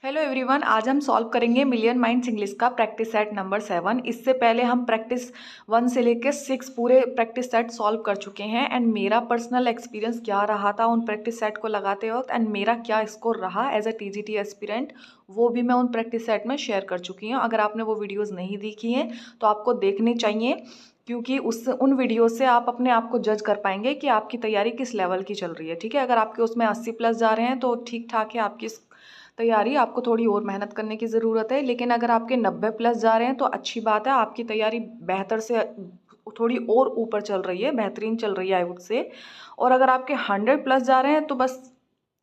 Hello everyone, आज हम solve करेंगे मिलियन माइंड्स इंग्लिश का प्रैक्टिस सेट नंबर 7। इससे पहले हम प्रैक्टिस 1 से लेकर 6 पूरे प्रैक्टिस सेट सॉल्व कर चुके हैं एंड मेरा पर्सनल एक्सपीरियंस क्या रहा था उन प्रैक्टिस सेट को लगाते वक्त एंड मेरा क्या स्कोर रहा एज अ टीजीटी एस्पिरेंट, वो भी मैं उन प्रैक्टिस सेट में शेयर कर चुकी हूँ। अगर आपने वो वीडियोज़ नहीं देखी हैं तो आपको देखनी चाहिए, क्योंकि उन वीडियो से आप अपने आप को जज कर पाएंगे कि आपकी तैयारी किस लेवल की चल रही है। ठीक है, अगर आपके उसमें 80+ जा रहे हैं तो ठीक ठाक है आपकी तैयारी, आपको थोड़ी और मेहनत करने की ज़रूरत है। लेकिन अगर आपके 90+ जा रहे हैं तो अच्छी बात है, आपकी तैयारी बेहतर से थोड़ी और ऊपर चल रही है, बेहतरीन चल रही है आई वुड से। और अगर आपके 100+ जा रहे हैं तो बस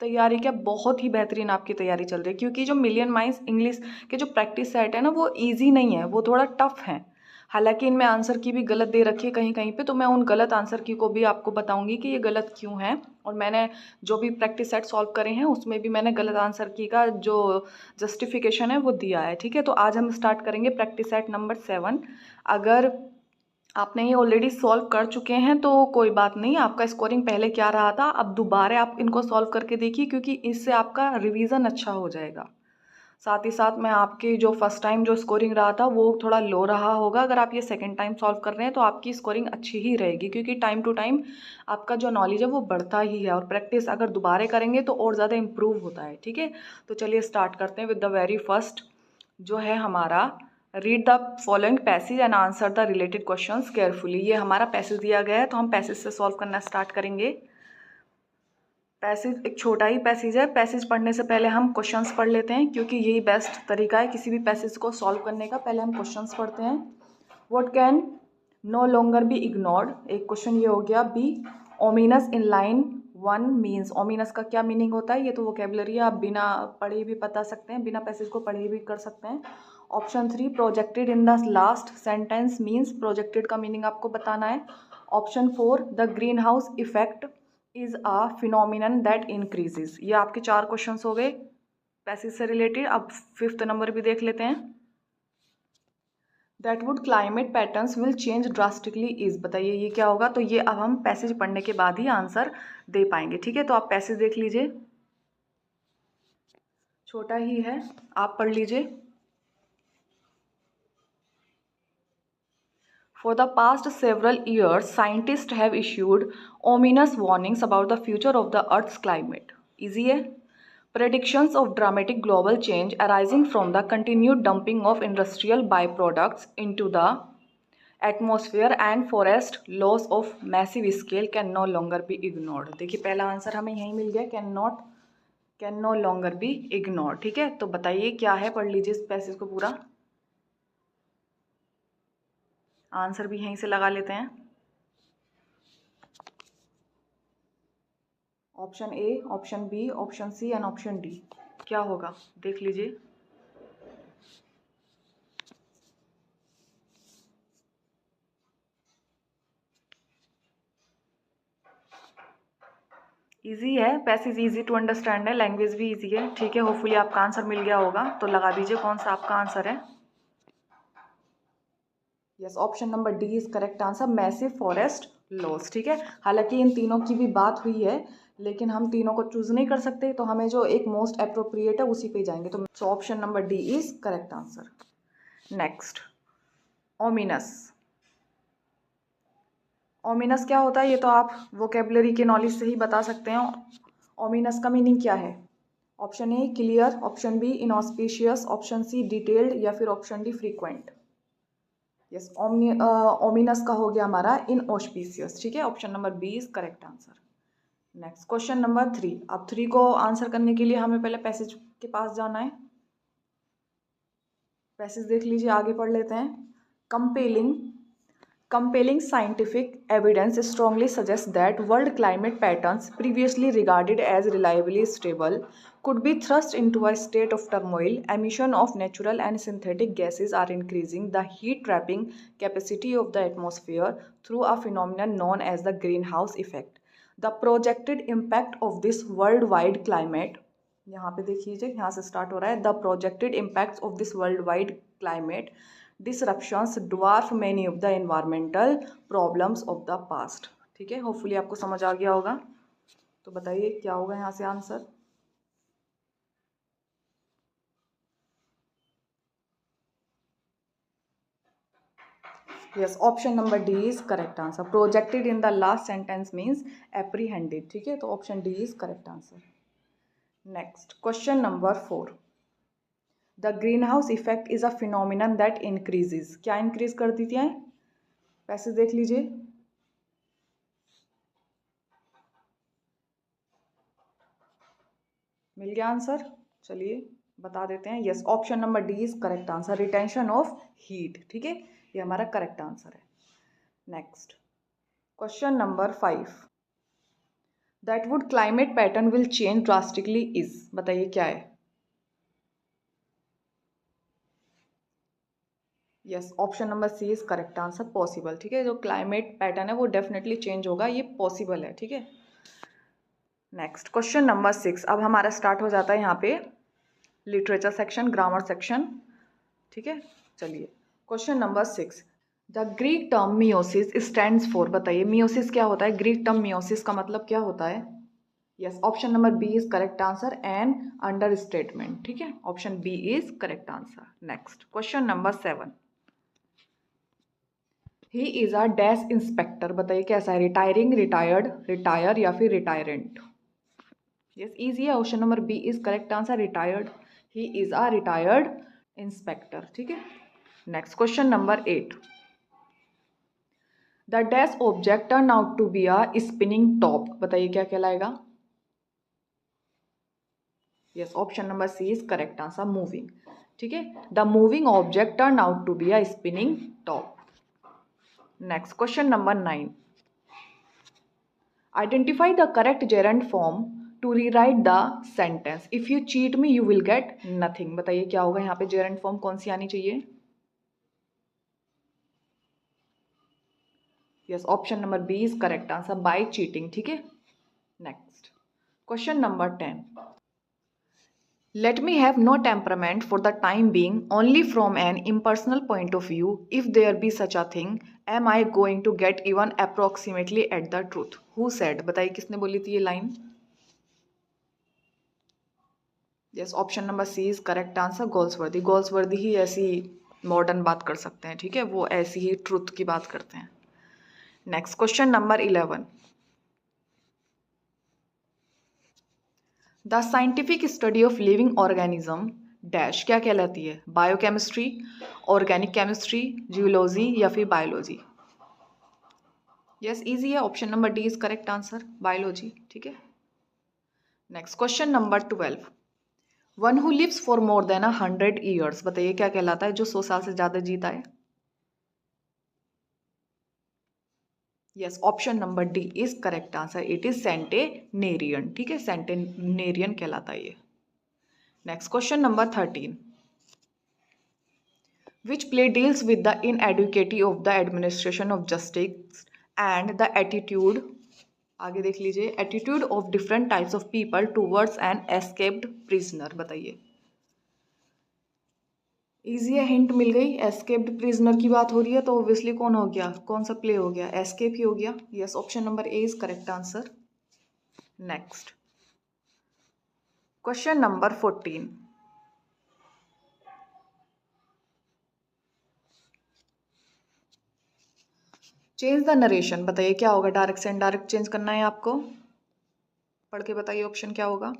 तैयारी क्या, बहुत ही बेहतरीन आपकी तैयारी चल रही है। क्योंकि जो मिलियन माइंड्स इंग्लिश के जो प्रैक्टिस सेट है ना, वो ईजी नहीं है, वो थोड़ा टफ है। हालांकि इनमें आंसर की भी गलत दे रखी है कहीं कहीं पे, तो मैं उन गलत आंसर की को भी आपको बताऊंगी कि ये गलत क्यों है। और मैंने जो भी प्रैक्टिस सेट सॉल्व करे हैं उसमें भी मैंने गलत आंसर की का जो जस्टिफिकेशन है वो दिया है। ठीक है, तो आज हम स्टार्ट करेंगे प्रैक्टिस सेट नंबर 7। अगर आपने ये ऑलरेडी सॉल्व कर चुके हैं तो कोई बात नहीं, आपका स्कोरिंग पहले क्या रहा था, अब दोबारा आप इनको सॉल्व करके देखिए, क्योंकि इससे आपका रिवीजन अच्छा हो जाएगा। साथ ही साथ मैं आपकी जो फर्स्ट टाइम जो स्कोरिंग रहा था वो थोड़ा लो रहा होगा, अगर आप ये सेकंड टाइम सॉल्व कर रहे हैं तो आपकी स्कोरिंग अच्छी ही रहेगी, क्योंकि टाइम टू टाइम आपका जो नॉलेज है वो बढ़ता ही है और प्रैक्टिस अगर दोबारा करेंगे तो और ज़्यादा इम्प्रूव होता है। ठीक है, तो चलिए स्टार्ट करते हैं विद द वेरी फर्स्ट जो है हमारा, read the following passage and answer the related questions carefully. ये हमारा पैसेज दिया गया है तो हम पैसेज से सॉल्व करना स्टार्ट करेंगे। पैसेज एक छोटा ही पैसेज है, पैसेज पढ़ने से पहले हम क्वेश्चंस पढ़ लेते हैं, क्योंकि यही बेस्ट तरीका है किसी भी पैसेज को सॉल्व करने का। पहले हम क्वेश्चंस पढ़ते हैं। What can no longer be ignored, एक क्वेश्चन ये हो गया। B, ominous in line 1 means, ominous का क्या मीनिंग होता है, ये तो वोकेबलरी है, आप बिना पढ़े भी बता सकते हैं, बिना पैसेज को पढ़े भी कर सकते हैं। Option 3, projected in the last sentence means, projected का मीनिंग आपको बताना है। Option 4, the greenhouse effect is a phenomenon that increases. ये आपके 4 क्वेश्चंस हो गए पैसेज से रिलेटेड। अब 5th नंबर भी देख लेते हैं। That would climate patterns will change drastically is, बताइए ये क्या होगा। तो ये अब हम पैसेज पढ़ने के बाद ही आंसर दे पाएंगे। ठीक है, तो आप पैसेज देख लीजिए, छोटा ही है, आप पढ़ लीजिए। For the past several years, scientists have issued ominous warnings about the future of the Earth's climate. Easy है। Predictions of dramatic global change arising from the continued dumping of industrial byproducts into the atmosphere and forest loss of massive scale can no longer be ignored। देखिए पहला answer हमें यहीं मिल गया, can no longer be ignore. ठीक है, तो बताइए क्या है, पढ़ लीजिए इस पैसेज को पूरा, आंसर भी यहीं से लगा लेते हैं। Option A, option B, option C and option D, क्या होगा देख लीजिए। इजी है पैसेज, इजी टू अंडरस्टैंड है, लैंग्वेज भी इजी है। ठीक है, होपफुली आपका आंसर मिल गया होगा, तो लगा दीजिए कौन सा आपका आंसर है। Yes, option number D is correct answer, massive forest loss. ठीक है, हालांकि इन तीनों की भी बात हुई है, लेकिन हम तीनों को चूज नहीं कर सकते, तो हमें जो एक मोस्ट अप्रोप्रिएट है उसी पे जाएंगे। तो option number D is correct answer. Next, ominous. Ominous क्या होता है ये तो आप वोकेबलरी के नॉलेज से ही बता सकते हैं। ओमिनस का मीनिंग क्या है। Option A clear, option B inauspicious, option C detailed या फिर option D frequent. Yes, ominous का हो गया हमारा इनऑस्पिशियस। ठीक है, option number B is correct answer. Next question number 3। अब 3 को आंसर करने के लिए हमें पहले पैसेज के पास जाना है। पैसेज देख लीजिए, आगे पढ़ लेते हैं। Compelling scientific evidence strongly suggests that world climate patterns previously regarded as reliably stable could be thrust into a state of turmoil. Emission of natural and synthetic gases are increasing the heat trapping capacity of the atmosphere through a phenomenon known as the greenhouse effect. The projected impact of this worldwide climate, यहाँ पे देखिए यहाँ से start हो रहा है, the projected impacts of this world wide climate disruptions dwarf many of the environmental problems of the past. ठीक है, होपफुली आपको समझ आ गया होगा, तो बताइए क्या होगा यहाँ से answer. Yes, option number D is correct answer. Projected in the last sentence means apprehended. ठीक है, तो option D is correct answer. Next question number 4. The greenhouse effect is a phenomenon that increases. क्या increase कर देती है? पैसे देख लीजिए. मिल गया आंसर? चलिए बता देते हैं. Yes, option number D is correct answer. Retention of heat. ठीक है, ये हमारा करेक्ट आंसर है. Next question number 5. That would climate pattern will change drastically is. बताइए क्या है? Yes, option number C is correct answer. Possible. ठीक है, जो क्लाइमेट पैटर्न है वो डेफिनेटली चेंज होगा, ये पॉसिबल है. ठीक है. Next question number 6. अब हमारा स्टार्ट हो जाता है यहाँ पे लिटरेचर सेक्शन, ग्रामर सेक्शन. ठीक है, चलिए question number 6. The Greek term meiosis stands for. बताइए मियोसिस क्या होता है? ग्रीक टर्म मियोसिस का मतलब क्या होता है? Yes, option number B is correct answer. An understatement. ठीक है, option B is correct answer. Next question number 7. He is a dash inspector. बताइए कैसा है? रिटायरिंग, रिटायर्ड, रिटायर या फिर रिटायरेंट. यस, इजी है. Option number B is correct answer. Retired. He is a retired inspector. ठीक है. Next question number 8. The dash object turn out to be a spinning top. बताइए क्या कहलाएगा? Yes, option number C is correct answer. Moving. ठीक है, the moving object turn out to be a spinning top. Next question number 9. Identify the correct gerund form to rewrite the sentence. If you cheat me you will get nothing. बताइए क्या होगा यहाँ पे? Gerund form कौन सी आनी चाहिए? Yes, option number B is correct answer. By cheating. ठीक है. Next question number 10. Let me have no temperament for the time being, only from an impersonal point of view. If there be such a thing, am I going to get even approximately at the truth? Who said? बताइए किसने बोली थी ये line? Yes, option number C is correct answer. Galsworthy. Galsworthy ही ऐसी modern बात कर सकते हैं. ठीक है, वो ऐसी ही ट्रुथ की बात करते हैं. Next question number 11. The scientific study of living organism dash क्या कहलाती है? बायोकेमिस्ट्री, ऑर्गेनिक केमिस्ट्री, जियोलॉजी या फिर बायोलॉजी. यस, इजी है. Option number D is correct answer. Biology. ठीक है. Next question number 12. One who lives for more than 100 years. बताइए क्या कहलाता है? जो 100 साल से ज्यादा जीता है. Yes, option number D is correct answer. It is centenarian. ठीक है, सेंटेनेरियन कहलाता है ये. Next question number 13. Which play deals with the inadequacy of the administration of justice and the attitude, आगे देख लीजिए, attitude of different types of people towards an escaped prisoner. बताइए. Easy है, हिंट मिल गई. एस्केप्ड प्रिजनर की बात हो रही है तो ऑब्वियसली कौन हो गया? कौन सा प्ले हो गया? एस्केप ही हो गया. Yes, option number A is correct answer. Next question number 14. Change the narration. बताइए क्या होगा? डायरेक्ट से इनडायरेक्ट चेंज करना है आपको. पढ़ के बताइए ऑप्शन क्या होगा?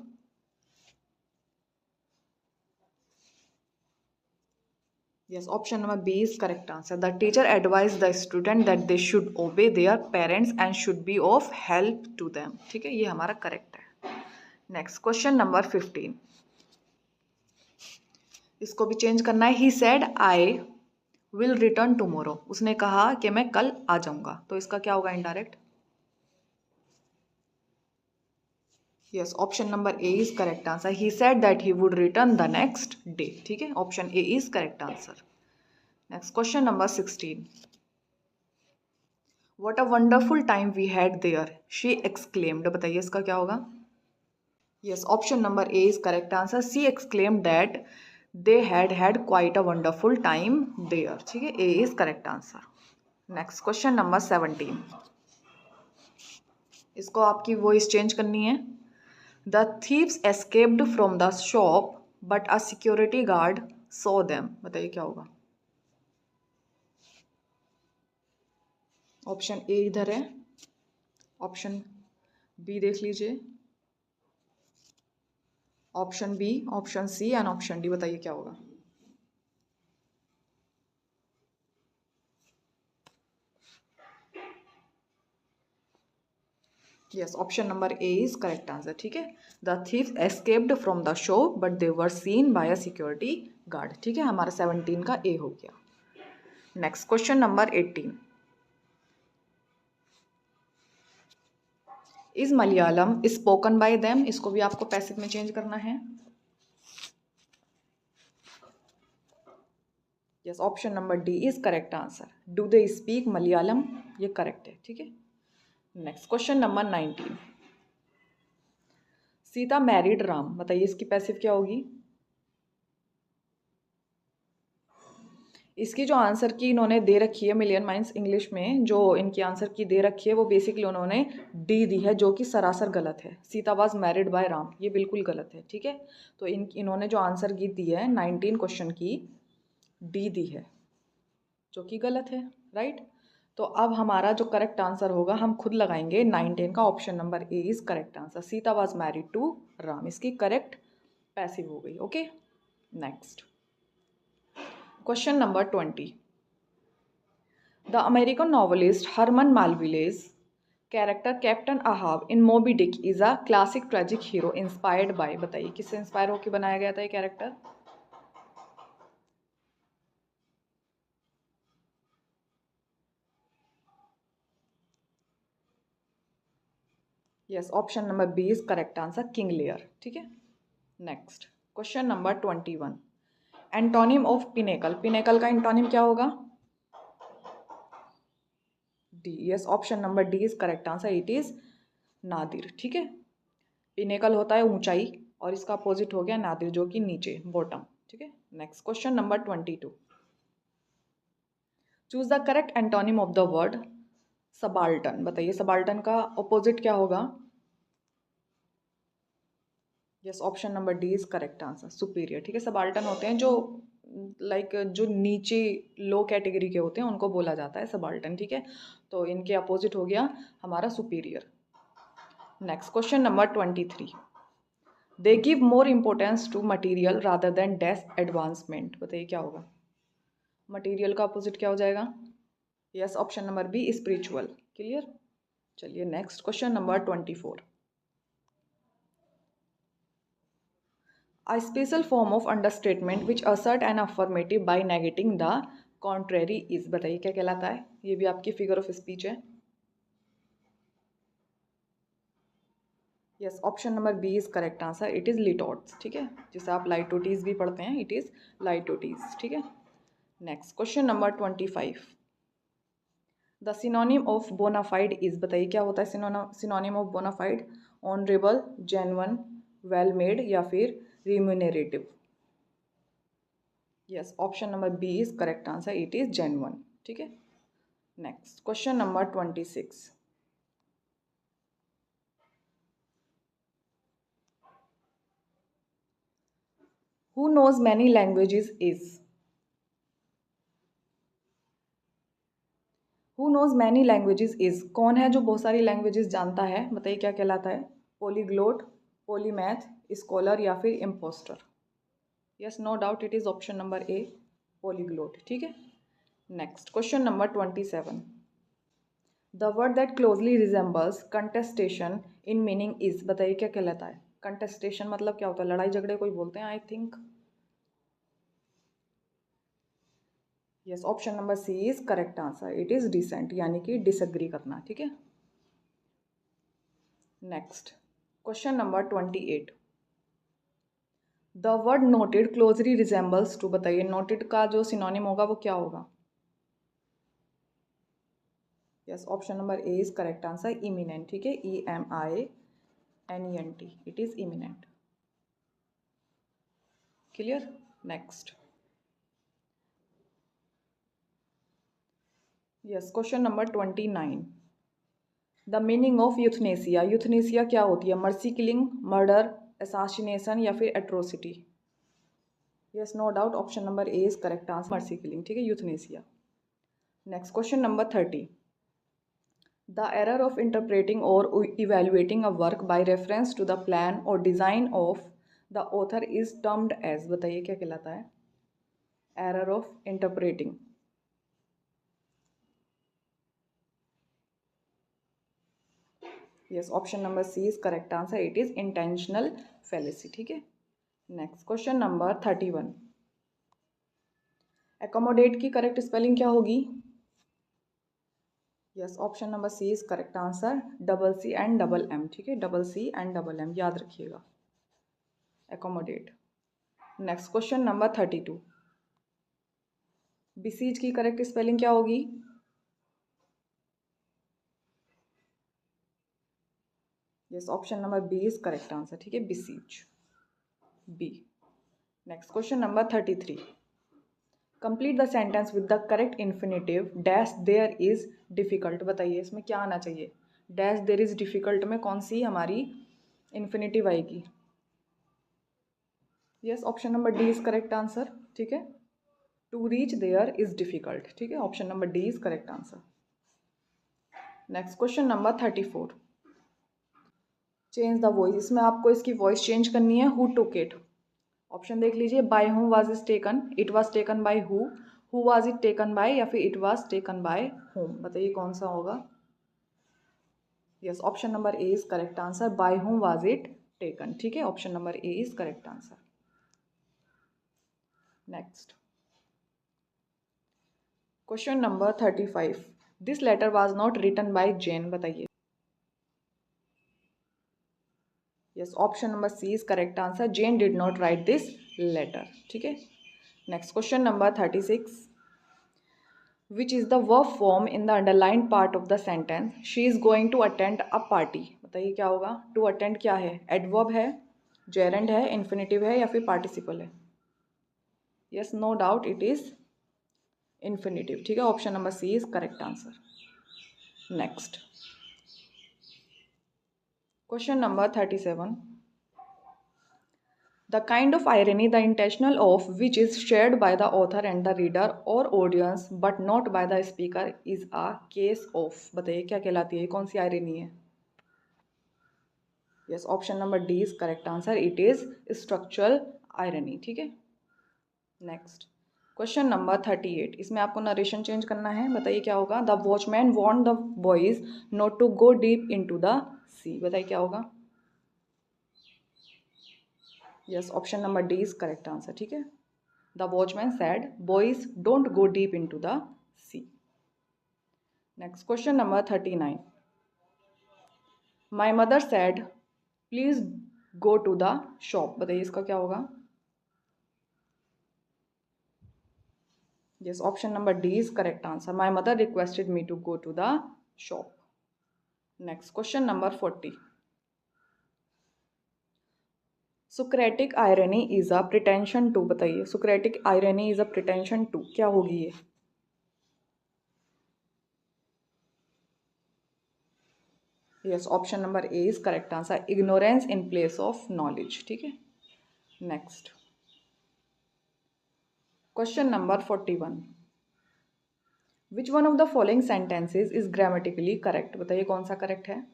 Yes, option number B is correct answer. The teacher advised the student that they should obey their parents and should be of help to them. ठीक है, ये हमारा करेक्ट है. Next question number 15. इसको भी चेंज करना है. He said I will return tomorrow. उसने कहा कि मैं कल आ जाऊंगा. तो इसका क्या होगा? Indirect. Yes, option number A is correct answer. He said that he would return the next day. ठीक है, option a is correct answer. Next question number 16. What a wonderful time we had there, she exclaimed. बताइए इसका क्या होगा? Yes, option number A is correct answer. She exclaimed that they had had quite a wonderful time there. ठीक है, A is correct answer. Next question number 17. इसको आपकी voice change करनी है. The thieves escaped from the shop, but a security guard saw them. बताइए क्या होगा? Option A इधर है, ऑप्शन बी देख लीजिए, option B, option C and option D. बताइए क्या होगा। Yes, option number A is correct answer. ठीक है, the thief escaped from the show but they were seen by a security guard. ठीक है, हमारा 17 का ए हो गया। Next question number 18, is Malayalam spoken by them. इसको भी आपको पैसिव में चेंज करना है। Yes, option number D is correct answer. Do they speak Malayalam, ये करेक्ट है। ठीक है, next question number 19, Sita married Ram. बताइए इसकी पैसिव क्या होगी। इसकी जो आंसर की इन्होंने दे रखी है मिलियन माइंड्स इंग्लिश में, जो इनकी आंसर की दे रखी है वो बेसिकली उन्होंने डी दी है, जो कि सरासर गलत है। Sita was married bye Ram, ये बिल्कुल गलत है। ठीक है, तो इन्होंने जो आंसर की दी है 19 क्वेश्चन की, डी दी है, जो कि गलत है। राइट, तो अब हमारा जो करेक्ट आंसर होगा हम खुद लगाएंगे 19 का, option number A is correct answer. Sita was married to Ram, इसकी करेक्ट पैसिव हो गई। Okay, next question number 20, the American novelist Herman Melville's character Captain Ahab in Moby Dick is a classic tragic hero inspired by. बताइए किससे inspire होकर बनाया गया था ये character. Yes, option number B is correct answer, King Lear. ठीक है, next question number 21, antonym of pinnacle. Pinnacle का एंटोनिम क्या होगा। D, yes, option number D is correct answer, it is Nadir. ठीक है, पिनेकल होता है ऊंचाई और इसका अपोजिट हो गया नादिर, जो कि नीचे, बॉटम। ठीक है, next question number 22, choose the correct antonym of the word subaltern. बताइए सबाल्टन का अपोजिट क्या होगा। Yes, option number D is correct answer, superior. ठीक है, सबाल्टन होते हैं जो जो नीचे लो कैटेगरी के होते हैं उनको बोला जाता है सबाल्टन। ठीक है, तो इनके अपोजिट हो गया हमारा superior. Next question number 23, they give more importance to material rather than desk advancement. बताइए क्या होगा। मटीरियल का अपोजिट क्या हो जाएगा। Yes, option number b spiritual. Clear, चलिए next question number 24, a special form of understatement which assert an affirmative by negating the contrary is। बताइए क्या कहलाता है। ये भी आपकी फिगर ऑफ स्पीच है। Yes, option number B is correct answer, it is litotes. ठीक है, जिसे आप लाइटोटीज भी पढ़ते हैं, इट इज लाइटोटीज। ठीक है, next question number 25, the synonym of bona fide is. बताइए क्या होता है synonym of bona fide. Honourable, genuine, well made या फिर remunerative. Yes, option number B is correct answer, it is genuine. ठीक है, next question number 26, who knows many languages is. Who knows many languages is, कौन है जो बहुत सारी languages जानता है। बताइए क्या कहलाता है। पोलीग्लोट, पोलीमैथ, स्कॉलर या फिर impostor. Yes, no doubt it is option number a, polyglot. ठीक है, next question number 27, the word that closely resembles contestation in meaning is. बताइए क्या कहलाता है। कंटेस्टेशन मतलब क्या होता है, लड़ाई झगड़े कोई बोलते हैं I think. Yes, option number C is correct answer, it is dissent, यानी कि डिसएग्री करना। ठीक है, next question number 28, the word noted closely resembles to. बताइए नोटेड का जो सिनोनिम होगा वो क्या होगा। Yes, option number A is correct answer, eminent. ठीक है, EMINENT, it is eminent. Clear, next. Yes, question number 29, the meaning of euthanasia. Euthanasia क्या होती है। मर्सी किलिंग, मर्डर, असैसिनेशन या फिर atrocity. Yes, no doubt option number A is correct answer, mercy killing. ठीक है, euthanasia. Next question number 30, the error of interpreting और evaluating a work by reference to the plan और design of the author is termed as, बताइए क्या कहलाता है? Error of interpreting. Yes, option number C is correct answer, it is intentional fallacy. ठीक है, next question number 31। Accommodate की correct spelling क्या होगी? Yes, option number C is correct answer, double c and double m. ठीक है, double c and double m, याद रखिएगा, accommodate. Next question number 32। Besiege की करेक्ट स्पेलिंग क्या होगी? Yes, option number B is correct answer. ठीक है, besiege, b. Next question number 33। Complete the sentence with the correct infinitive dash there is difficult, बताइए इसमें क्या आना चाहिए? डैश देयर इज डिफिकल्ट में कौन सी हमारी इन्फिनेटिव आएगी? Yes, option number D is correct answer. ठीक है, to reach there is difficult. ठीक है, option number D is correct answer. Next question number 34। Change the voice, इसमें आपको इसकी वॉइस चेंज करनी है। हु टुक इट, ऑप्शन देख लीजिए, bye whom was it taken, it was taken by who was it taken by, या फिर it was taken by whom, बताइए कौन सा होगा? Yes, option number A is correct answer, by whom was it taken. ठीक है, option number A is correct answer. Next question number 35। This letter was not written by Jane, बताइए। Yes, option number C is correct answer, Jane did not write this letter. ठीक है, next question number 36। Which is the verb form in the underline part of the sentence she is going to attend a party, बताइए क्या होगा? To attend क्या है? Adverb है, gerund है, infinitive है, या फिर पार्टिसिपल है? Yes, no doubt it is infinitive. ठीक है, option number C is correct answer. Next question number 37। The kind of irony, the intentional of which is shared by the author and the reader or audience but not by the speaker is a case of, बताइए क्या कहलाती है? कौन सी irony है? Yes, option number D is correct answer, it is structural irony. ठीक है, next question number 38। इसमें आपको नरेशन चेंज करना है, बताइए क्या होगा? The watchman warned the boys not to go deep into the sea, बताइए क्या होगा? Yes, option number D is correct answer. ठीक है, the watchman said boys don't go deep into the sea. Next question number 39। My mother said please go to the shop, बताइए इसका क्या होगा? Yes, option number D is correct answer, my mother requested me to go to the shop. Next question number 40। Socratic irony is a pretension to, बताइए Socratic irony is a pretension to, क्या होगी ये? Yes, option number A is correct answer, ignorance in place of knowledge. ठीक है, next question number 41। Which one of the following sentences is grammatically correct, बताइए कौन सा correct है?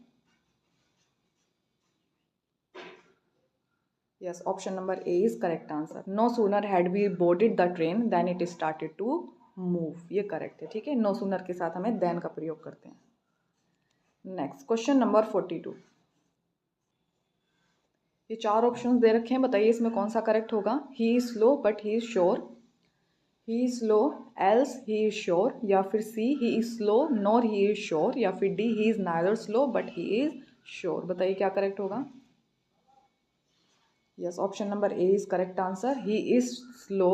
Yes, option number A is correct answer, no sooner had we boarded the train than it started to move, ये correct है। ठीक है, no sooner के साथ हमें देन का प्रयोग करते हैं। Next question number 42। ये चार ऑप्शंस दे रखे हैं, बताइए इसमें कौन सा करेक्ट होगा? He is slow but he is sure, he is slow else he is sure, या फिर c he is slow nor he is sure, या फिर d he is neither slow but he is sure, बताइए क्या correct होगा? Yes, option number A is correct answer, he is slow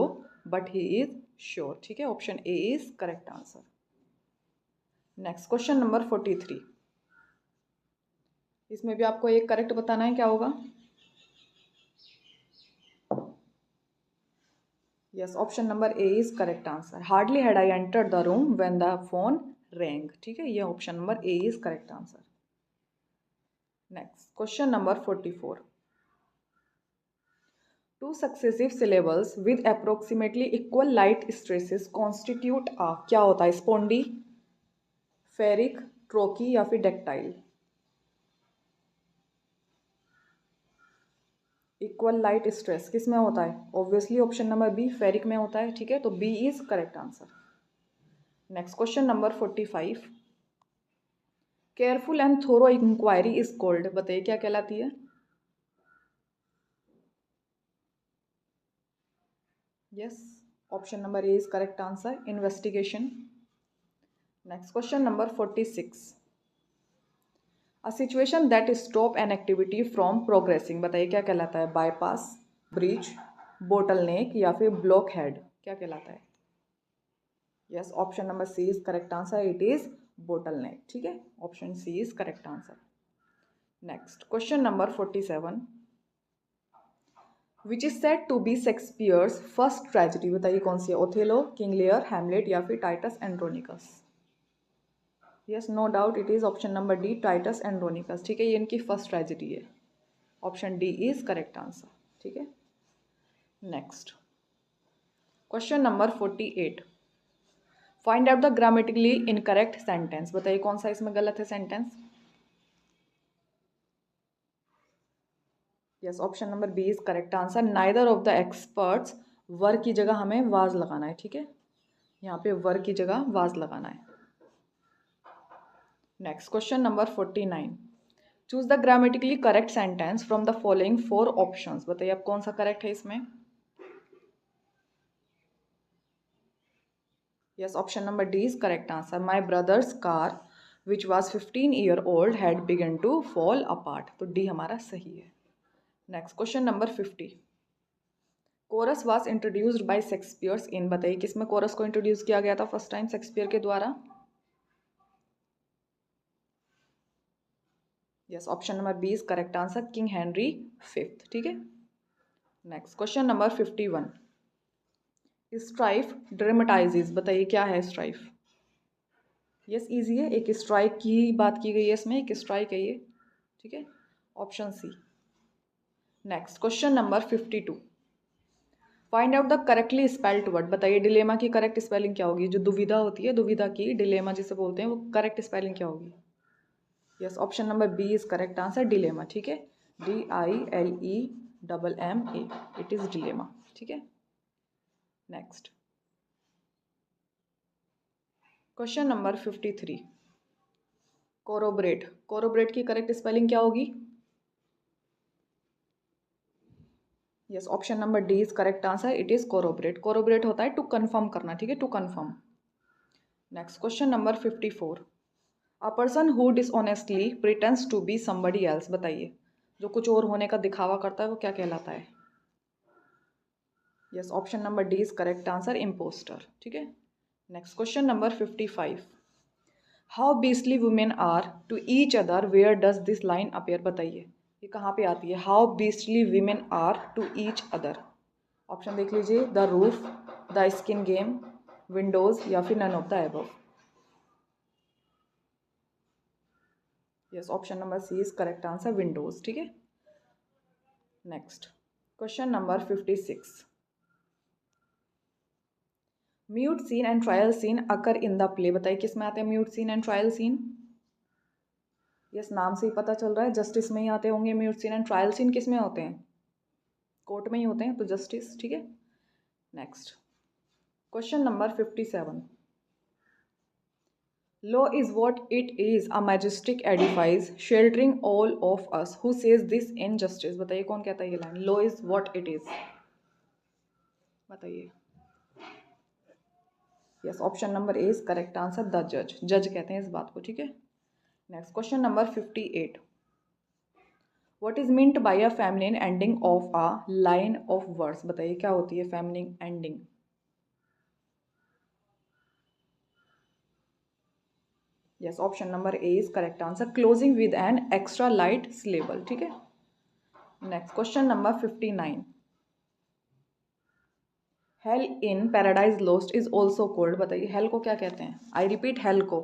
but he is sure. ठीक है, option a is correct answer. Next question number 43। इसमें भी आपको एक correct बताना है, क्या होगा? Yes, option number A is correct answer, hardly had I entered the room when the phone wrong. ठीक है, ये option number A is correct answer. Next question number 44। Two successive syllables with approximately equal light stresses constitute a, क्या होता है? स्पोंडी, ferric, ट्रोकी या फिर dactyl? Equal light stress किस में होता है? Obviously option number B, ferric में होता है। ठीक है, तो B is correct answer. Next question number 45, careful and thorough inquiry is called, बताइए क्या कहलाती है? Yes, option number A is correct answer, investigation. Next question number 46, a situation that stop an activity from progressing, बताइए क्या कहलाता है? Bypass, bridge, bottle नेक या फिर ब्लॉक हेड, क्या कहलाता है? Yes, option number C is correct answer, it is bottle neck. ठीक है, option C is correct answer. Next question number 47, which is said to be Shakespeare's first tragedy, बताइए कौन सी है? ओथेलो, किंग लियर, हैमलेट या फिर Titus Andronicus? Yes, no doubt it is option number D, Titus Andronicus. ठीक है, ये इनकी फर्स्ट ट्रेजेडी है। Option D is correct answer. ठीक है, next question number 48, find out the grammatically incorrect sentence, बताइए कौन सा इसमें गलत है sentence? Yes, option number B is correct answer, neither of the experts, were की जगह हमें वाज लगाना है। ठीक है, यहाँ पे वर की जगह वाज लगाना है। Next question number 49, choose the grammatically correct sentence from the following 4 options, बताइए अब कौन सा करेक्ट है इसमें? Yes, option number D is correct answer, my brother's car which was 15 year old had begun to fall apart, तो D हमारा सही है। Next question number 50, chorus was introduced by Shakespeare's in, बताइए किसमें कोरस को introduce किया गया था फर्स्ट टाइम शेक्सपियर के द्वारा? Yes, option number B is correct answer, King Henry 5। ठीक है, next question number 51, strife dramatises, बताइए क्या है स्ट्राइफ? यस, इजी है, एक स्ट्राइक की बात की गई है इसमें, एक स्ट्राइक है ये। ठीक है, option C. Next question number 52, find out the correctly spelled word, बताइए डिलेमा की करेक्ट स्पेलिंग क्या होगी? जो दुविधा होती है, दुविधा की डिलेमा जिसे बोलते हैं, वो करेक्ट स्पेलिंग क्या होगी? Yes, option number B is correct answer, dilemma. ठीक है, DILEMMA, इट इज डिलेमा। ठीक है, next question number 53, corroborate, corroborate की करेक्ट स्पेलिंग क्या होगी? Yes, option number D is correct answer, it is corroborate. Corroborate होता है टू कंफर्म करना। ठीक है, to confirm. Next question number 54, a person who dishonestly pretends to be somebody else, बताइए जो कुछ और होने का दिखावा करता है वो क्या कहलाता है? Yes, option number D is correct answer, impostor. ठीक है, next question number 55, how beastly women are to each other, where does this line appear, बताइए ये कहाँ पे आती है? How beastly women are to each other, option देख लीजिए, the roof, the skin game, windows या फिर none of the above? Yes, option number C is correct answer, windows. ठीक है, next question number 56, mute scene and trial scene occur in the play, बताइए किस में आते हैं mute scene and trial scene? Yes, नाम से ही पता चल रहा है जस्टिस में ही आते होंगे mute scene and trial scene, किस में होते हैं? कोर्ट में ही होते हैं, तो जस्टिस। ठीक है, next question number 57, law is what it is, a majestic edifice sheltering all of us, who says this in justice, बताइए कौन कहता है ये line? Law is what it is, बताइए। Yes, option number A is correct answer, the जज, जज कहते हैं इस बात को। ठीक है, next question number 58, what is meant bye a feminine ending of a line of words, बताइए क्या होती है feminine ending? Yes, option number A is correct answer, closing with an extra light syllable. ठीक है, next question number 59, hello in paradise lost is also called, बताइए hello को क्या कहते हैं? आई रिपीट, हेल को,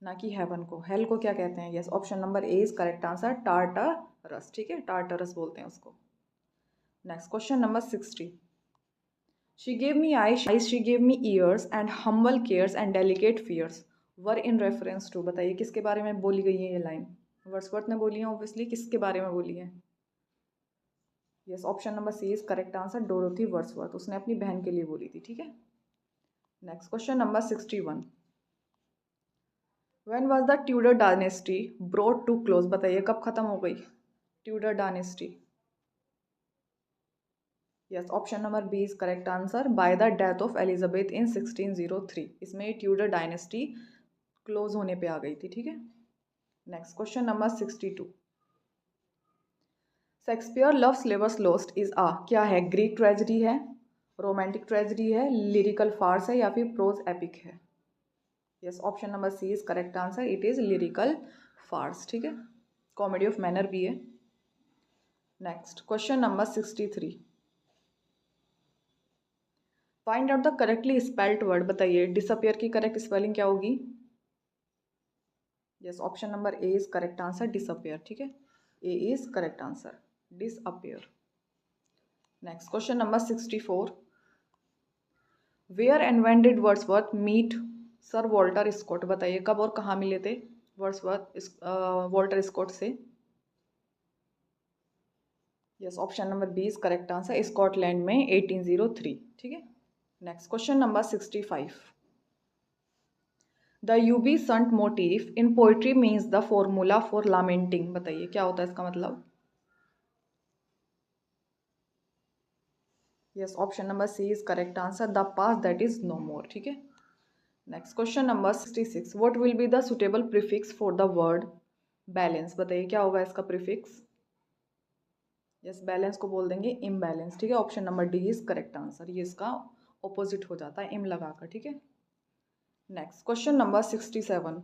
ना कि हेवन को, हेल को क्या कहते हैं? Yes, option number A is correct answer, Tartarus. ठीक है, टार्टरस बोलते हैं उसको। Next question number 60, she gave me eyes, she gave me ears and humble cares and delicate fears, were in reference to, बताइए किसके बारे में बोली गई है ये लाइन? वर्ड्सवर्थ ने बोली है ऑब्वियसली, किसके बारे में बोली है? Yes, option number C is correct answer, Dorothy Wordsworth, उसने अपनी बहन के लिए बोली थी, ठीक है। Next question number 61, when was the Tudor dynasty brought to close, बताइए कब खत्म हो गई Tudor dynasty? Yes, option number B is correct answer, by the death of Elizabeth in 1603, इसमें ट्यूडर डायनेस्टी क्लोज होने पे आ गई थी, ठीक है। Next question number 62, Shakespeare love labour's lost is a, क्या है? ग्रीक ट्रेजेडी है, रोमांटिक ट्रेजेडी है, लिरिकल फार्स है, या फिर प्रोज एपिक है? Yes, option number C is correct answer, it is lyrical farce, ठीक है। कॉमेडी ऑफ मैनर भी है। Next question number 63, find out the correctly spelled word, बताइए डिसअपियर की करेक्ट स्पेलिंग क्या होगी? Yes, option number A is correct answer, disappear, ठीक है। A is correct answer, disappear. Next question number 64, where and when did Wordsworth meet sir Walter Scott, बताइए कब और कहाँ मिले थे वर्ड्सवर्थ वॉल्टर स्कॉट से? Yes, option number B is correct answer, Scotland में 1803, ठीक है। Next question number 65, the ubi sunt motif in poetry means the formula for lamenting, बताइए क्या होता है इसका मतलब? Yes, option number C is correct answer, the past that is no more, ठीक है। Next question number 66, what will be the suitable prefix for the word balance, बताइए क्या होगा इसका प्रीफिक्स? यस, बैलेंस को बोल देंगे इम्बैलेंस, ठीक है। Option number D is correct answer, ये इसका ऑपोजिट हो जाता है इम लगाकर, ठीक है। Next question number 67,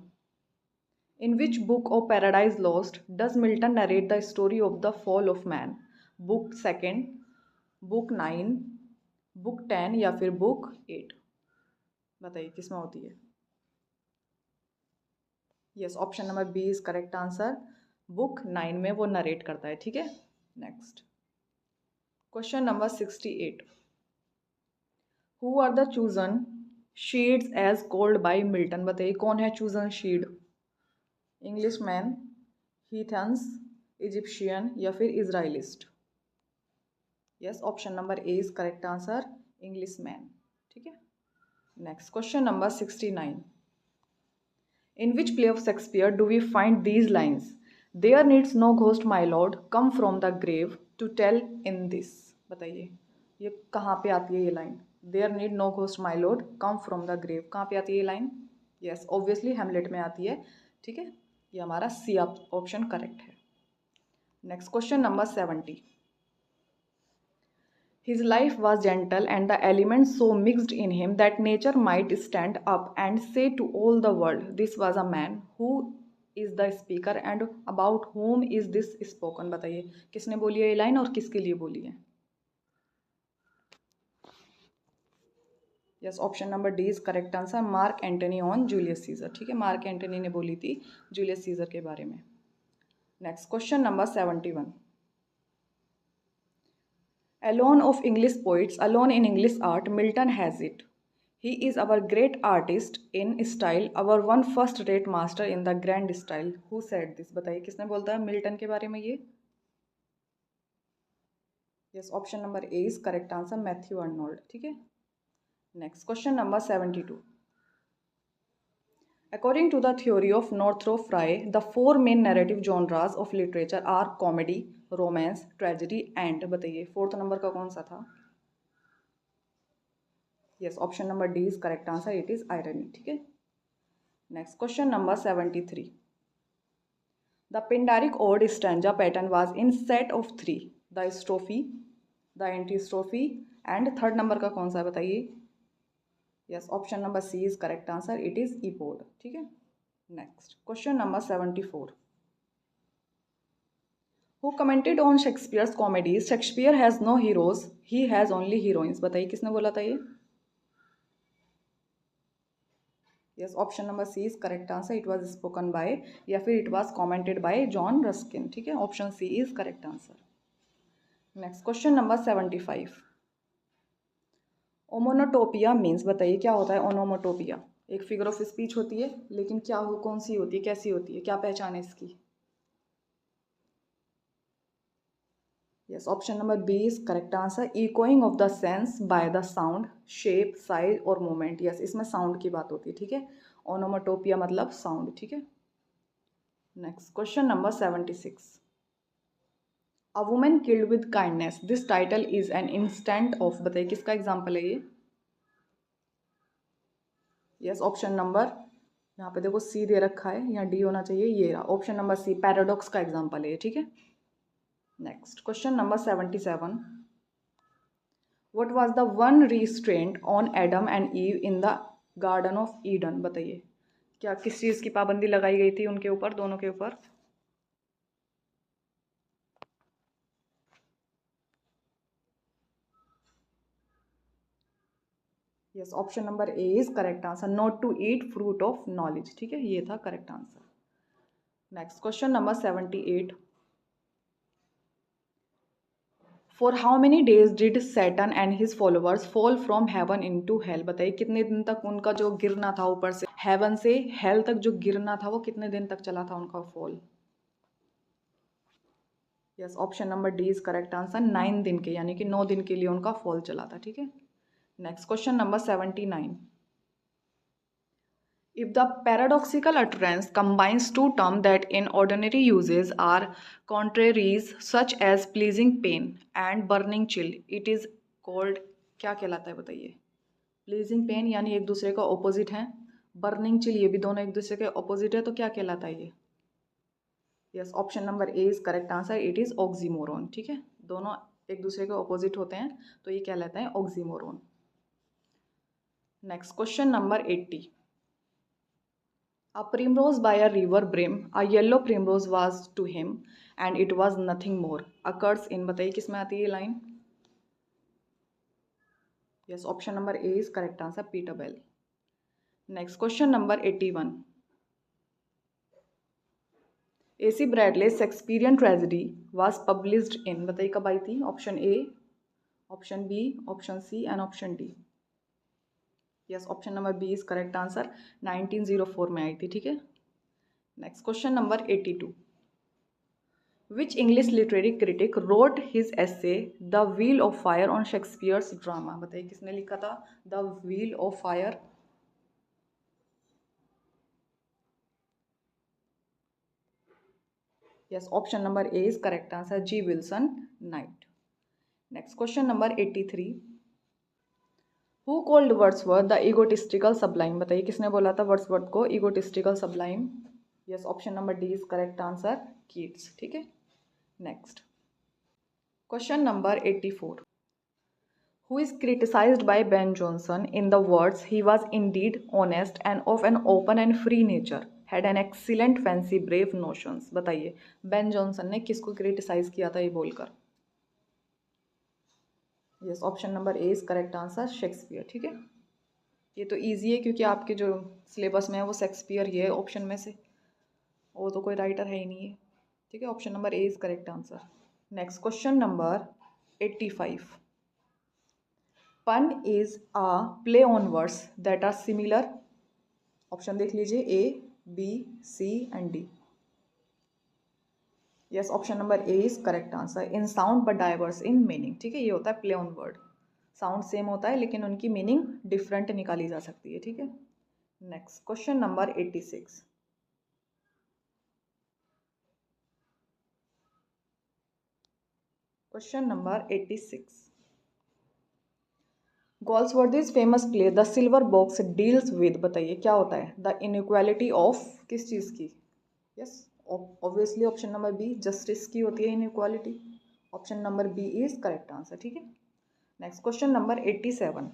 in which book of Paradise Lost does Milton narrate the story of the fall of man? Book second, book 9, book 10, या फिर बुक 8, बताइए किसमें होती है? Yes, option number B is correct answer, book 9 में वो narrate करता है, ठीक है। Next question number 68, who are the chosen seeds as called by Milton, बताइए कौन है chosen seed? English man, heathens, Egyptian, या फिर Israelites? Yes, option number A is correct answer, English man, ठीक है। Next question number 69, in which play of Shakespeare do we find these lines, there needs no ghost my lord come from the grave to tell in this, बताइए ये कहाँ पे आती है ये line? There need no ghost my lord come from the grave, कहाँ पे आती है ये लाइन? यस, ऑब्वियसली हेमलेट में आती है, ठीक है। ये हमारा सी ऑप्शन करेक्ट है। Next question number 70, his life was gentle and the elements so mixed in him that nature might stand up and say to all the world, this was a man. Who is the speaker and about whom is this spoken, बताइए किसने बोली है ये line और किसके लिए बोली है? Yes, option number D is correct answer, mark Antony on Julius Caesar, ठीक है। मार्क एंटनी ने बोली थी जूलियस सीजर के बारे में। Next question number 71, alone of English poets, alone in English art, Milton has it. He is our great artist in style, our one first-rate master in the grand style. Who said this? बताइए किसने बोलता है Milton के बारे में ये? Yes, option number A is correct answer, Matthew Arnold, ठीक है। Next question number 72, according to the theory of Northrop Frye, the four main narrative genres of literature are comedy, romance, tragedy, and, बताइए fourth number का कौन सा था? Yes, option number D is correct answer, it is irony, ठीक है। Next question number 73, the Pindaric ode stanza pattern was in set of 3, the strophe, the antistrophe, and third number का कौन सा है बताइए? Yes, option number C is correct answer, it is epode, ठीक है। Next question number 74, who commented on Shakespeare's comedies, Shakespeare has no heroes he has only heroines, बताइए किसने बोला था ये? Yes, option number C is correct answer, it was spoken by, या फिर it was commented by John Ruskin, ठीक है। Option C is correct answer. Next question number 75, onomatopoeia means, बताइए क्या होता है ओनोमोटोपिया? एक फिगर ऑफ स्पीच होती है, लेकिन क्या हो, कौन सी होती है, कैसी होती है, क्या पहचान है इसकी? Yes, option number B is correct answer, echoing of the sense by the sound, shape, size और मूवमेंट। यस, इसमें साउंड की बात होती है, ठीक है। ओनोमाटोपिया मतलब साउंड, ठीक है। Next question number 76, a women killed with kindness, this title is an instant of, बताइए किसका एग्जाम्पल है ये? यस, ऑप्शन नंबर, यहाँ पे देखो सी दे रखा है, यहाँ डी होना चाहिए, ये रहा ऑप्शन नंबर सी, पैराडॉक्स का एग्जाम्पल है ये, ठीक है। Next question number 77, what was the one restraint on Adam and ewe in the garden of Eden, बताइए क्या किस चीज़ की पाबंदी लगाई गई थी उनके ऊपर, दोनों के ऊपर? Yes, option number A is correct answer, not to eat fruit of knowledge, ठीक है, ये था correct answer. Next question number 78, for how many days did Satan and his followers fall from heaven into hell, बताइए कितने दिन तक उनका जो गिरना था ऊपर से हेवन से हेल तक, जो गिरना था वो कितने दिन तक चला था उनका fall? Yes, option number D is correct answer, 9 दिन के, यानी कि 9 दिन के लिए उनका फॉल चला था, ठीक है। Next question number 79, if the paradoxical utterance combines two terms that in ordinary uses are contraries such as pleasing pain and burning chill, it is called, क्या कहलाता है बताइए? प्लीजिंग पेन यानी एक दूसरे का ऑपोजिट है, बर्निंग चिल ये भी दोनों एक दूसरे के ऑपोजिट है, तो क्या कहलाता है ये? Yes, option number A is correct answer, it is oxymoron, ठीक है। दोनों एक दूसरे के ऑपोजिट होते हैं, तो ये कहलाता है oxymoron. Next question number 80, a primrose by a river brim, a yellow primrose was to him and it was nothing more, occurs in, बताइए किस में आती है ये line? Yes, option number A is correct answer, Peter Bell. Next question number 81, AC Bradley Shakespearean tragedy was published in, बताइए कब आई थी? Option A, option B, option C and option D. Yes, option number B is correct answer, 1904 में आई थी, ठीक है। Next question number 82, which English literary critic wrote his essay the wheel of fire on Shakespeare's drama, बताइए किसने लिखा था the wheel of fire? Yes, option number A is correct answer, G Wilson Knight. Next question number 83, who called Wordsworth the egotistical sublime, बताइए किसने बोला था Wordsworth को egotistical sublime? Yes, option number D is correct answer, Keats, ठीक है। Next question number 84, who is criticized by Ben Jonson in the words, he was indeed honest and of an open and free nature, had an excellent fancy, brave notions, बताइए Ben Jonson ने किसको criticise किया था ये बोलकर? Yes, option number A is correct answer, Shakespeare, ठीक है। ये तो इजी है क्योंकि आपके जो सिलेबस में है वो शेक्सपियर ही है ऑप्शन में से, वो तो कोई राइटर है ही नहीं है, ठीक है। Option number A is correct answer. Next question number 85, pun is a play on words that are similar, option देख लीजिए, A, B, C and D. Yes, option number A is correct answer, in sound but diverse in meaning, ठीक है। ये होता है play on word, sound same होता है लेकिन उनकी मीनिंग डिफरेंट निकाली जा सकती है, ठीक है। Next question number 86, question number 86, Galsworthy's famous play the silver box deals with, बताइए क्या होता है? द इनइक्वालिटी ऑफ किस चीज़ की? Yes, obviously option number B, justice की होती है inequality, option number B is correct answer, ठीक है। Next question number 87,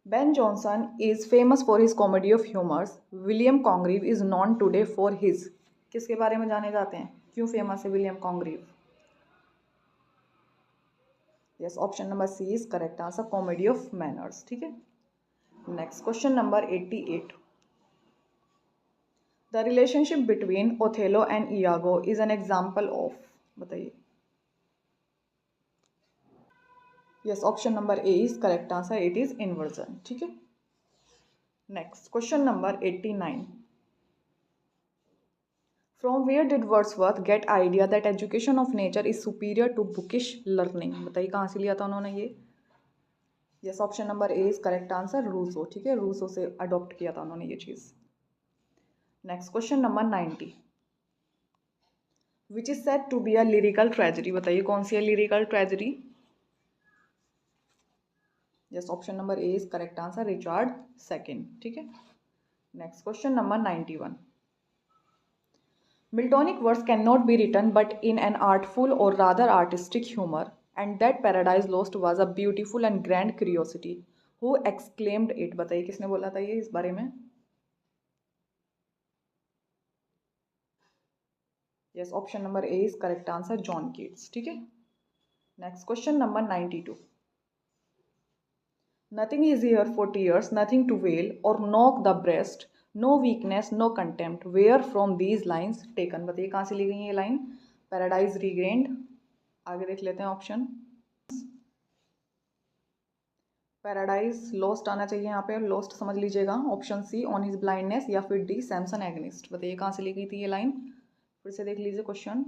Ben Jonson is famous for his comedy of humors. William Congreve is known today for his, किसके बारे में जाने जाते हैं, क्यों फेमस है William Congreve? Yes, option number C is correct answer, comedy of manners, ठीक है। Next question number 88, the relationship between Othello and Iago is an example of, बताइए। Yes, option number A is correct answer, it is inversion, ठीक है। Next question number 89. From where did Wordsworth get idea that education of nature is superior to bookish learning? बताइए कहाँ से लिया था उन्होंने ये. Yes, option number A is correct answer, Rousseau. ठीक है, रूसो से अडॉप्ट किया था उन्होंने ये चीज़. Next question number 90. Which is said to be a lyrical tragedy? बताइए कौन सी है lyrical tragedy. Yes, option number A is correct answer, Richard second. ठीक है. Next question number 91. Miltonic verse cannot be written but in an artful or rather artistic humor, and that Paradise Lost was a beautiful and grand curiosity. Who exclaimed it? बताइए किसने बोला था ये इस बारे में. Yes, option number A is correct answer, John Keats. ठीक है. Next question number 92. Nothing is here for tears, nothing to wail or knock the breast, no weakness, no contempt. Where from these lines taken? बताइए कहाँ से ली गई ये line. Paradise रीग्रेन्ड. आगे देख लेते हैं ऑप्शन. पैराडाइज लॉस्ट आना चाहिए यहाँ पे, लॉस्ट समझ लीजिएगा. Option C on his blindness, या फिर डी सैमसन एगनिस्ट. बताइए कहाँ से ली गई थी ये लाइन. फिर से देख लीजिए question.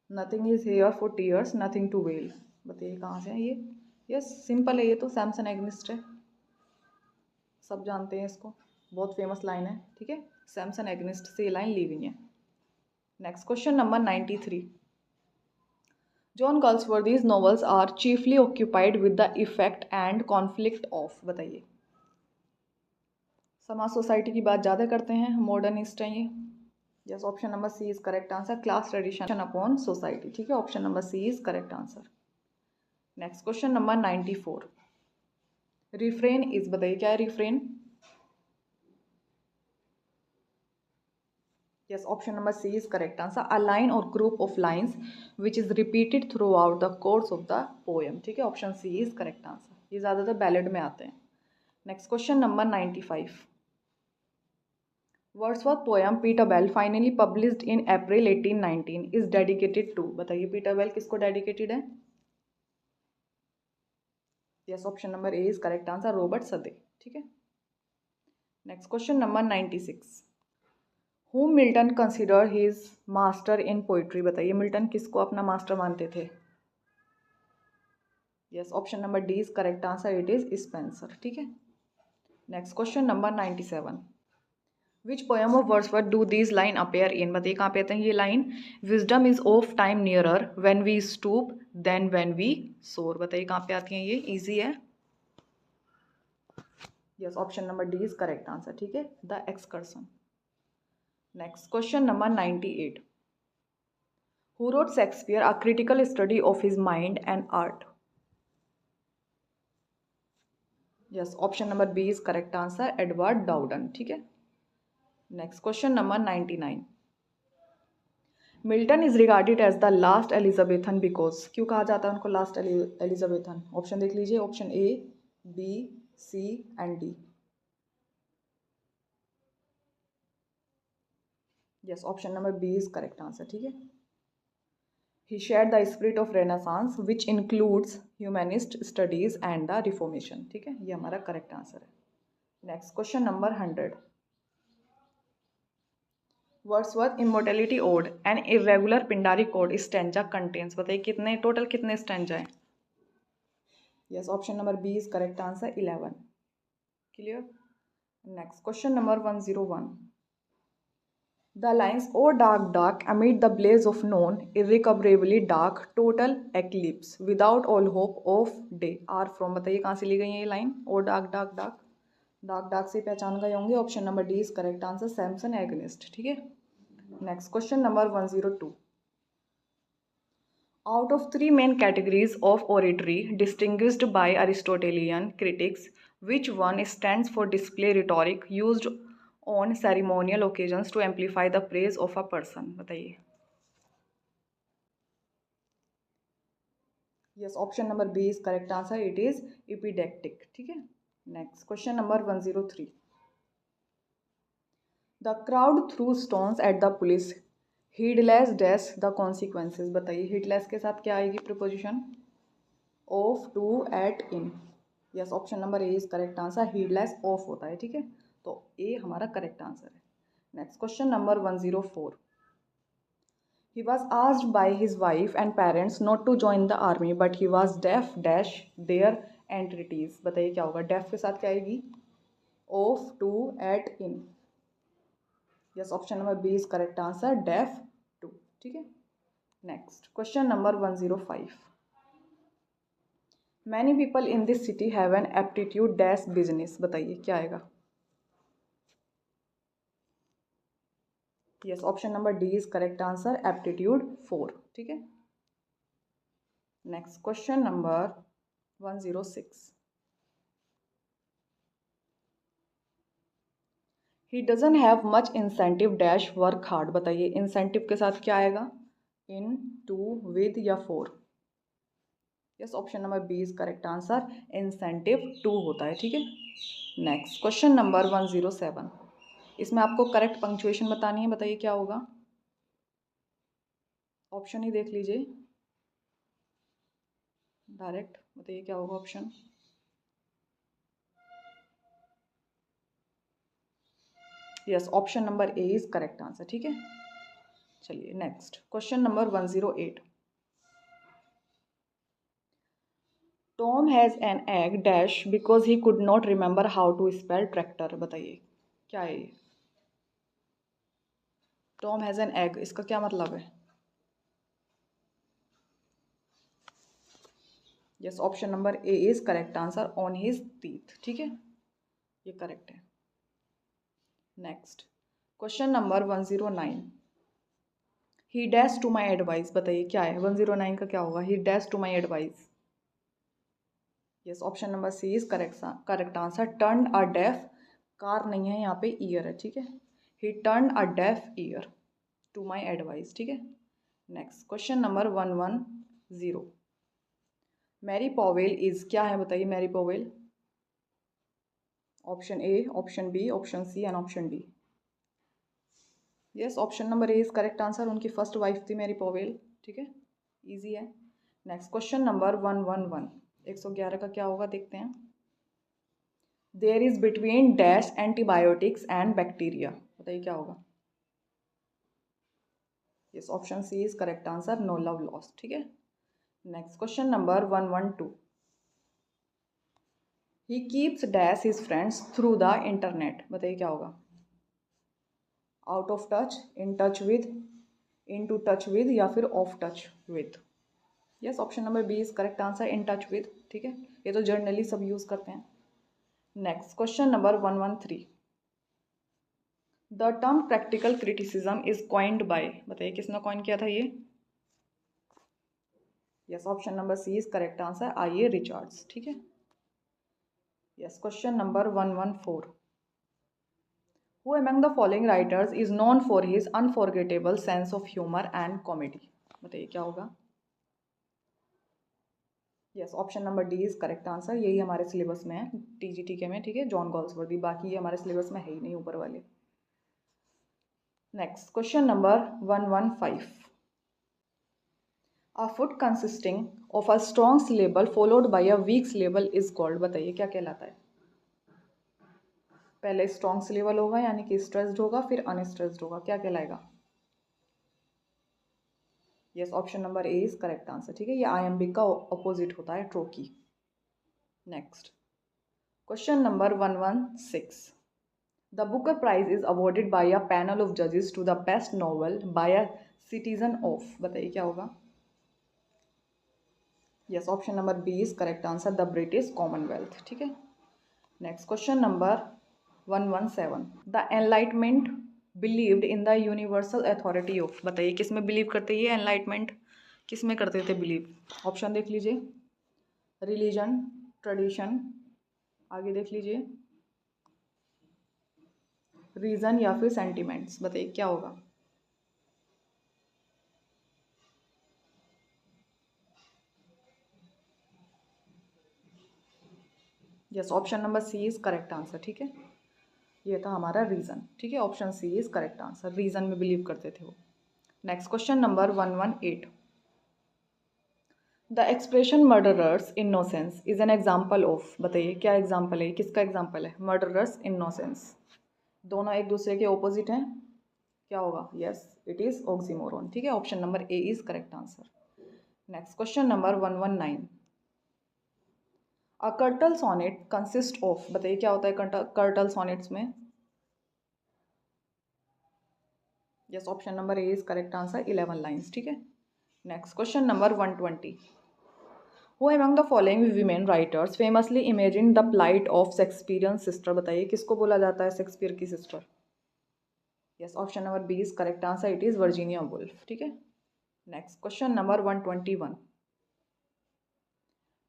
Nothing is here for tears, nothing to wail. बताइए कहाँ से है ये. यस, सिंपल है ये तो, सैमसन एगनिस्ट है, सब जानते हैं इसको, बहुत फेमस लाइन है. ठीक है, सैमसन एगनिस्ट से ये लाइन ली गई है. Next question number 93. John Galsworthy's novels are chiefly occupied with the effect and conflict of. बताइए. समाज सोसाइटी की बात ज़्यादा करते हैं, मॉडर्निस्ट हैं ये. Yes, option number C is correct answer, class tradition upon society. ठीक है, option number C is correct answer. Next question number 94. Refrain is. बताइए क्या है refrain. Yes, option number C is correct answer, a line or group of lines which is repeated throughout the course of the poem. ठीक है, option C is correct answer. ये ज़्यादातर ballad में आते हैं. Next question number 95. Wordsworth poem Peter Bell finally published in April 1819 is dedicated to. बताइए Peter Bell किसको dedicated है. Yes, option number A is correct answer, Robert Southey. ठीक है. Next question number 96. Whom Milton consider his master in poetry. बताइए Milton किसको अपना master मानते थे. Yes, option number D is correct answer, it is Spenser. ठीक है. Next question number 97. Which poem of Wordsworth do these line appear in. बताइए कहाँ पे आते हैं ये line. Wisdom is of time nearer when we stoop than when we soar. बताइए कहाँ पे आती हैं ये, इजी है. Yes, option number D is correct answer. ठीक है, the excursion. Next question number 98. Who wrote Shakespeare, a critical study of his mind and art? Yes, option number B is correct answer, Edward Dowden. ठीक है. Next question number 99. Milton is regarded as the last Elizabethan because. क्यों कहा जाता है उनको last Elizabethan. Option देख लीजिए, option A, B, C and D. Yes, option number B is correct answer. ठीक है. He shared the spirit of Renaissance, which includes humanist studies and the Reformation. ठीक है, ये हमारा करेक्ट आंसर है. Next question number 100. Wordsworth immortality ode an irregular Pindaric ode stanza contains. बताइए कितने total कितने स्टैंजा है. Yes, option number B is correct answer, 11. Clear. Next question number 101. The lines, "O dark, dark, amid the blaze of noon, irrecoverably dark, total eclipse, without all hope of day," are from. बताइए कहाँ से ली गई है ये line. "O dark, dark, dark." Dark dark से पहचान गए होंगे. Option number D is correct answer, Samson agonist. ठीक है. Next question number 102. Out of three main categories of oratory distinguished by Aristotelian critics, which one stands for display rhetoric used on ceremonial occasions to amplify the praise of a person? बताइए. Yes, option number B is correct answer, it is epideictic. ठीक है. Next question number 103. The crowd throw stones at the police, heedless dash the consequences. बताइए heedless के साथ क्या आएगी preposition. Of, to, at, in. Yes, option number A is correct answer, heedless of होता है, ठीक है, तो ए हमारा करेक्ट आंसर है। Next question number 104। He was asked by his wife and parents not to join the army, but he was deaf dash their entreaties। बताइए क्या होगा, डेफ के साथ क्या आएगी, of, to, at, in. Yes, option number B is correct answer, deaf to, ठीक है। Next question number 105। Many people in this city have an aptitude dash business. बताइए क्या आएगा। Yes, option number D is correct answer, aptitude 4, ठीक है। Next question number 106। He doesn't have much incentive dash work hard. बताइए incentive के साथ क्या आएगा, इन, टू, विद या four. Yes, option number B is correct answer, incentive 2 होता है, ठीक है। Next question number 107। इसमें आपको करेक्ट पंक्चुएशन बतानी है, बताइए क्या होगा। ऑप्शन ही देख लीजिए डायरेक्ट, बताइए क्या होगा option. Yes, option number A is correct answer, ठीक है। चलिए next question number 108। Tom has an egg dash because he could not remember how to spell tractor. बताइए क्या है ये। टॉम हैज़ एन एग, इसका क्या मतलब है। Yes, option number A is correct answer, on his teeth, ठीक है, ये करेक्ट है। Next question number 109। He dash to my advice. बताइए क्या है, 109 का क्या होगा, he dash to my advice. Yes, option number C is correct answer, turn a deaf, car नहीं है यहाँ पे, ईयर है, ठीक है। He turn a deaf ear to my advice, ठीक है। Next question number 110। Mary Powell is क्या है। बताइए Mary Powell. Option A, option B, option C and option D. Yes, option number A is correct answer, उनकी first wife थी Mary Powell, ठीक है, easy है। Next question number 111। 111 का क्या होगा देखते हैं। There is between dash antibiotics and bacteria. बताइए क्या होगा। Yes, option C is correct answer, no love lost, ठीक है। Next question number 112। He keeps dash his friends through the internet. बताइए क्या होगा। Out of touch, in touch with, in to touch with या फिर of touch with. Yes, option number B is correct answer, in touch with, ठीक है, ये तो generally सब यूज करते हैं। Next question number 113। The term practical criticism is coined by. बताइए किसने कॉइन किया था ये। Yes, option number C is correct answer, I A Richards, ठीक है। Yes, question number 114। Who among the following writers is known for his unforgettable sense of humour and comedy. बताइए क्या होगा। Yes, option number D is correct answer, यही हमारे syllabus में है TGTK में, ठीक है, जॉन गॉल्सवर्दी, बाकी ये हमारे सिलेबस में है ही नहीं ऊपर वाले। Next question number 115। A foot consisting of a strong syllable followed by a weak syllable is called। बताइए क्या कहलाता है। पहले स्ट्रॉन्ग सिलेबल होगा यानी कि स्ट्रेस्ड होगा, फिर अनस्ट्रेस्ड होगा, क्या कहलाएगा। Yes, option number A is correct answer, ठीक है, ये आयम्बिक का अपोजिट होता है, trochee. Next question number 116। The Booker prize is awarded by a panel of जजेस to the best novel by a citizen of. बताइए क्या होगा। Yes, option number B is correct answer, the British Commonwealth, ठीक है। Next question number 117। The enlightenment believed in the universal authority of. बताइए किस में believe करते ये एनलाइटमेंट, किस में करते थे बिलीव। ऑप्शन देख लीजिए, रिलीजन, ट्रेडिशन, आगे देख लीजिए, रीजन या फिर सेंटिमेंट्स। बताइए क्या होगा। Yes, option number C is correct answer, ठीक है, ये था हमारा रीजन, ठीक है, option C is correct answer, reason में बिलीव करते थे वो। Next question number 118। The expression murderer's innocence is an example of, बताइए क्या एग्जाम्पल है, किसका एग्जाम्पल है? Murderer's innocence. दोनों एक दूसरे के ऑपोजिट हैं, क्या होगा? Yes, it is oxymoron. ठीक है, option number A is correct answer. Next question number 119। A curtal sonnet consist of, बताइए क्या होता है कर्टल सोनेट्स में? Yes, option number A is correct answer, 11 lines. ठीक है, next question number 120। Who among the following women writers famously imagined the plight of Shakespeare's sister? बताइए किसको बोला जाता है शेक्सपियर की sister? Yes, option number B is correct answer, it is Virginia Woolf. ठीक है, next question number 121।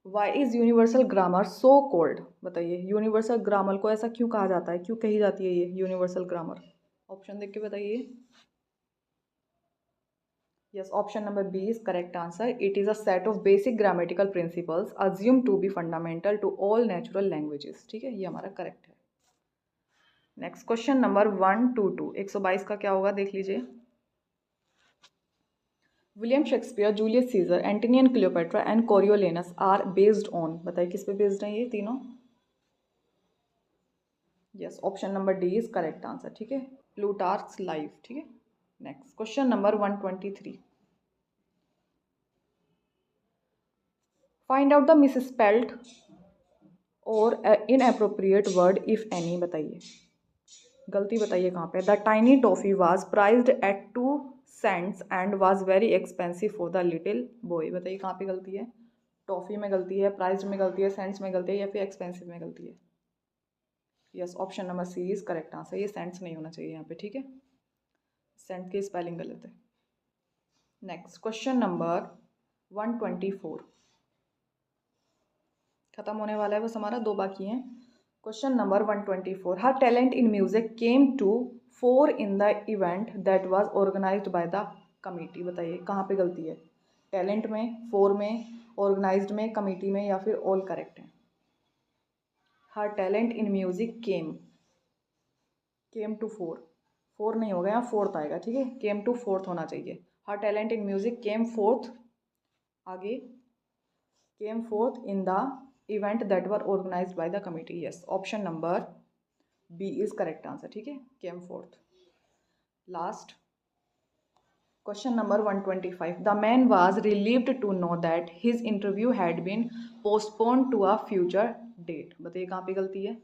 Why is universal grammar so called? बताइए universal grammar को ऐसा क्यों कहा जाता है, क्यों कही जाती है ये यूनिवर्सल ग्रामर? ऑप्शन देख के बताइए। Yes, option number B is correct answer, it is a set of basic grammatical principles assumed to be fundamental to all natural languages. ठीक है, ये हमारा करेक्ट है। नेक्स्ट क्वेश्चन नंबर 122, 122 का क्या होगा देख लीजिए। William Shakespeare, Julius Caesar, Antony and Cleopatra and Coriolanus are based on, बताइए किस पे बेस्ड हैं ये तीनों? Yes, option number D is correct answer. ठीक है, प्लूटार्क्स लाइफ। ठीक है, next question number 123। Find out the misspelled or inappropriate word if any, बताइए गलती बताइए कहाँ पे? The tiny toffee was prized at 2 cents and was very expensive for the little boy, बताइए कहाँ पे गलती है? टॉफी में गलती है, प्राइज्ड में गलती है, सेंट्स में गलती है, या फिर एक्सपेंसिव में गलती है? Yes, option number C is correct answer, ये सेंट्स नहीं होना चाहिए यहाँ पे। ठीक है, सेंट की स्पेलिंग गलत है। नेक्स्ट क्वेश्चन नंबर 124 खत्म होने वाला है, बस हमारा 2 बाकी हैं। Question number 124। Her talent in music came to 4 in the event that was organised by the committee, बताइए कहाँ पे गलती है? टैलेंट में, 4 में, ऑर्गेनाइज्ड में, कमिटी में, या फिर ऑल करेक्ट है? Her talent in music came to 4 नहीं होगा यहाँ, 4th आएगा। ठीक है, केम टू 4th होना चाहिए। हर talent in music came 4th, आगे came 4th in the event that were organised by the committee. Yes, option number B is correct answer. ठीक है, came 4th। Last question number 125। The man was relieved to know that his interview had been postponed to a future date, बताइए कहाँ पे गलती है?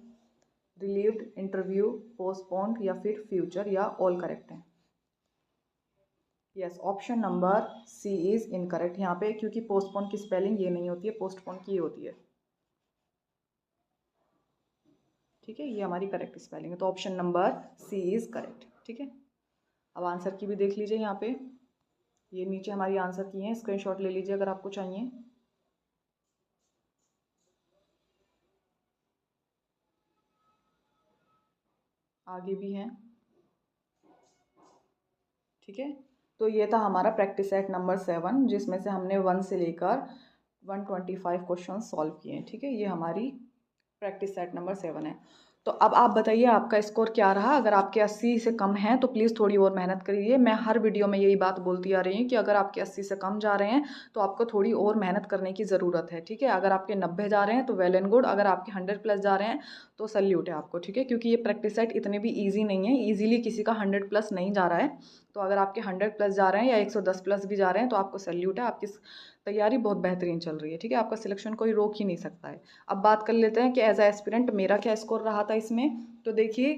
Relieved, interview, postponed, या फिर future, या ऑल करेक्ट है? Yes, option number C is incorrect यहाँ पे, क्योंकि पोस्टपोन की स्पेलिंग ये नहीं होती है, पोस्टपोन की होती है। ठीक है, ये हमारी करेक्ट स्पेलिंग है, तो option number C is correct. ठीक है, अब आंसर की भी देख लीजिए यहाँ पे, ये नीचे हमारी आंसर की हैं, स्क्रीनशॉट ले लीजिए अगर आपको चाहिए। आगे भी हैं। ठीक है, तो ये था हमारा प्रैक्टिस सेट नंबर 7, जिसमें से हमने 1 से लेकर 125 क्वेश्चन सॉल्व किए हैं। ठीक है, ये हमारी प्रैक्टिस सेट नंबर 7 है। तो अब आप बताइए आपका स्कोर क्या रहा? अगर आपके 80 से कम हैं तो प्लीज़ थोड़ी और मेहनत करिए। मैं हर वीडियो में यही बात बोलती आ रही हूँ कि अगर आपके 80 से कम जा रहे हैं तो आपको थोड़ी और मेहनत करने की ज़रूरत है। ठीक है, अगर आपके 90 जा रहे हैं तो वेल एंड गुड, अगर आपके 100+ जा रहे हैं तो सल्यूट है आपको। ठीक है, क्योंकि ये प्रैक्टिस सेट इतने भी ईजी नहीं है, ईजिली किसी का 100+ नहीं जा रहा है। तो अगर आपके 100+ जा रहे हैं या 110+ भी जा रहे हैं तो आपको सल्यूट है, आपकी तैयारी बहुत बेहतरीन चल रही है। ठीक है, आपका सिलेक्शन कोई रोक ही नहीं सकता है। अब बात कर लेते हैं कि एज ए एस्पिरेंट मेरा क्या स्कोर रहा था इसमें। तो देखिए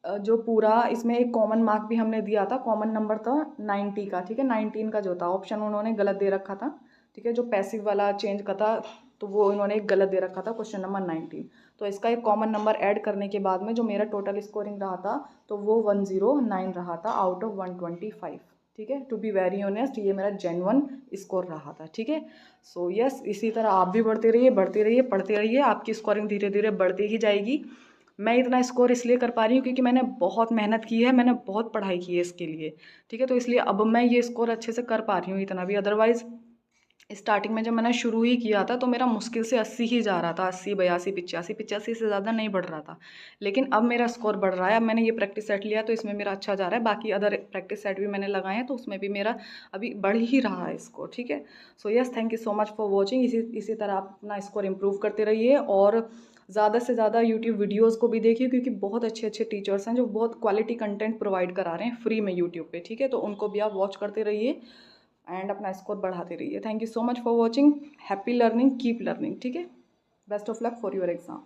जो पूरा इसमें एक कॉमन मार्क भी हमने दिया था, कॉमन नंबर था 90 का। ठीक है, 19 का जो था ऑप्शन उन्होंने गलत दे रखा था। ठीक है, जो पैसिव वाला चेंज का था तो वो इन्होंने एक गलत दे रखा था, क्वेश्चन नंबर 19। तो इसका एक कॉमन नंबर ऐड करने के बाद में जो मेरा टोटल स्कोरिंग रहा था तो वो 109 रहा था आउट ऑफ 125। ठीक है, टू बी वेरी ऑनेस्ट ये मेरा जेन्युइन स्कोर रहा था। ठीक है, सो यस, इसी तरह आप भी बढ़ते रहिए, पढ़ते रहिए, आपकी स्कोरिंग धीरे धीरे बढ़ती ही जाएगी। मैं इतना स्कोर इसलिए कर पा रही हूँ क्योंकि मैंने बहुत मेहनत की है, मैंने बहुत पढ़ाई की है इसके लिए। ठीक है, तो इसलिए अब मैं ये स्कोर अच्छे से कर पा रही हूँ इतना भी, अदरवाइज़ स्टार्टिंग में जब मैंने शुरू ही किया था तो मेरा मुश्किल से 80 ही जा रहा था, 80 82 85 85 से ज़्यादा नहीं बढ़ रहा था। लेकिन अब मेरा स्कोर बढ़ रहा है। अब मैंने ये प्रैक्टिस सेट लिया तो इसमें मेरा अच्छा जा रहा है। बाकी अदर प्रैक्टिस सेट भी मैंने लगाए हैं तो उसमें भी मेरा अभी बढ़ ही रहा है स्कोर। ठीक है, so yes, thank you so much for watching. इसी तरह आप अपना स्कोर इम्प्रूव करते रहिए और ज़्यादा से ज़्यादा यूट्यूब वीडियोज़ को भी देखिए, क्योंकि बहुत अच्छे अच्छे टीचर्स हैं जो बहुत क्वालिटी कंटेंट प्रोवाइड करा रहे हैं फ्री में यूट्यूब पे। ठीक है, तो उनको भी आप वॉच करते रहिए एंड अपना स्कोर बढ़ाते रहिए। Thank you so much for watching. Happy learning, keep learning. ठीक है, best of luck for your exam.